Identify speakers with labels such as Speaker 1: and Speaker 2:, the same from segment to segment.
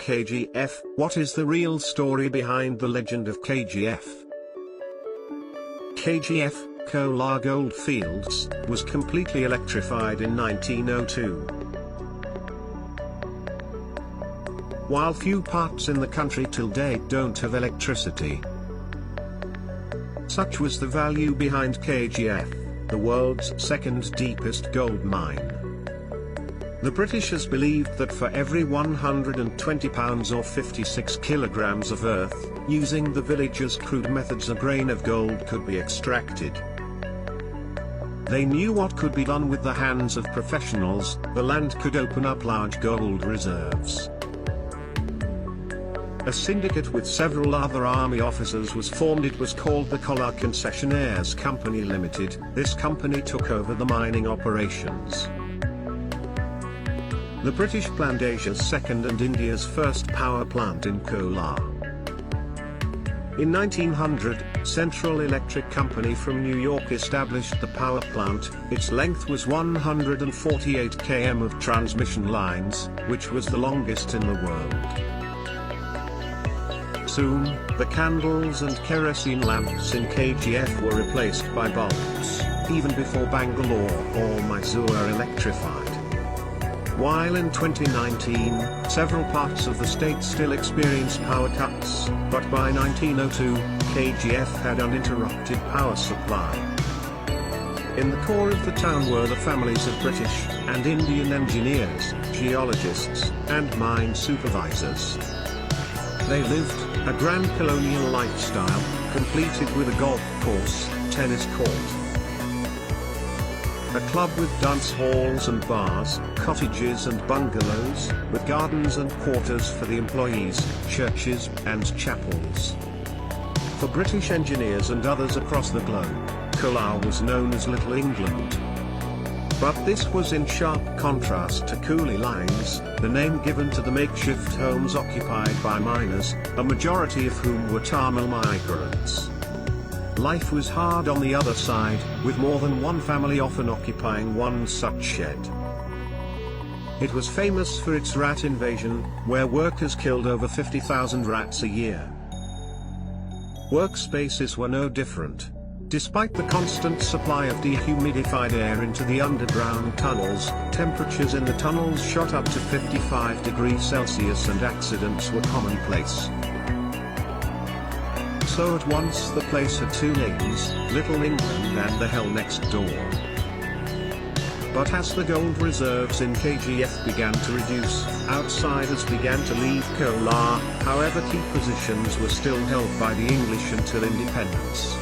Speaker 1: K.G.F. What is the real story behind the legend of K.G.F.? K.G.F., Kolar Gold Fields, was completely electrified in 1902. While few parts in the country till date don't have electricity. Such was the value behind K.G.F., the world's second deepest gold mine. The Britishers believed that for every 120 pounds or 56 kilograms of earth, using the villagers' crude methods, a grain of gold could be extracted. They knew what could be done with the hands of professionals. The land could open up large gold reserves. A syndicate with several other army officers was formed. It was called the Kolar Concessionaires Company Limited. This company took over the mining operations. The British planned Asia's second and India's first power plant in Kolar. In 1900, Central Electric Company from New York established the power plant. Its length was 148 km of transmission lines, which was the longest in the world. Soon, the candles and kerosene lamps in K.G.F. were replaced by bulbs, even before Bangalore or Mysore electrified. While in 2019, several parts of the state still experience power cuts, but by 1902, K.G.F. had uninterrupted power supply. In the core of the town were the families of British and Indian engineers, geologists, and mine supervisors. They lived a grand colonial lifestyle, completed with a golf course, tennis court, a club with dance halls and bars, cottages and bungalows, with gardens and quarters for the employees, churches and chapels. For British engineers and others across the globe, Kolar was known as Little England. But this was in sharp contrast to coolie lines, the name given to the makeshift homes occupied by miners, a majority of whom were Tamil migrants. Life was hard on the other side, with more than one family often occupying one such shed. It was famous for its rat invasion, where workers killed over 50,000 rats a year. Workspaces were no different. Despite the constant supply of dehumidified air into the underground tunnels, temperatures in the tunnels shot up to 55 degrees Celsius and accidents were commonplace. So at once the place had two names, Little England and the hell next door. But as the gold reserves in K.G.F. began to reduce, outsiders began to leave Kolar. However, key positions were still held by the English until independence.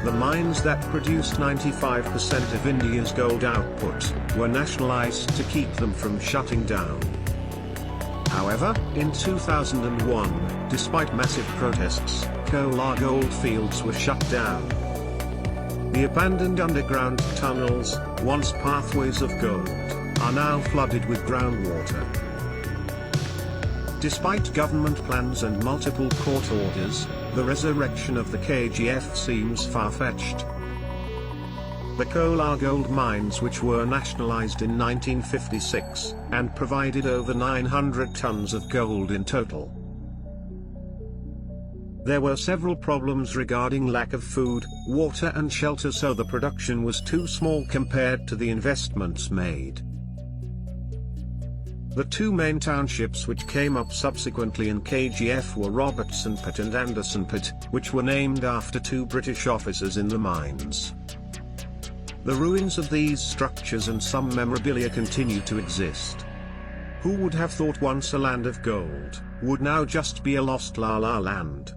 Speaker 1: The mines that produced 95% of India's gold output were nationalized to keep them from shutting down. However, in 2001, despite massive protests, Kolar gold fields were shut down. The abandoned underground tunnels, once pathways of gold, are now flooded with groundwater. Despite government plans and multiple court orders, the resurrection of the K.G.F. seems far-fetched. The Kolar gold mines, which were nationalized in 1956, and provided over 900 tons of gold in total. There were several problems regarding lack of food, water and shelter, so the production was too small compared to the investments made. The two main townships which came up subsequently in K.G.F. were Robertson Pit and Anderson Pit, which were named after two British officers in the mines. The ruins of these structures and some memorabilia continue to exist. Who would have thought once a land of gold would now just be a lost la-la land?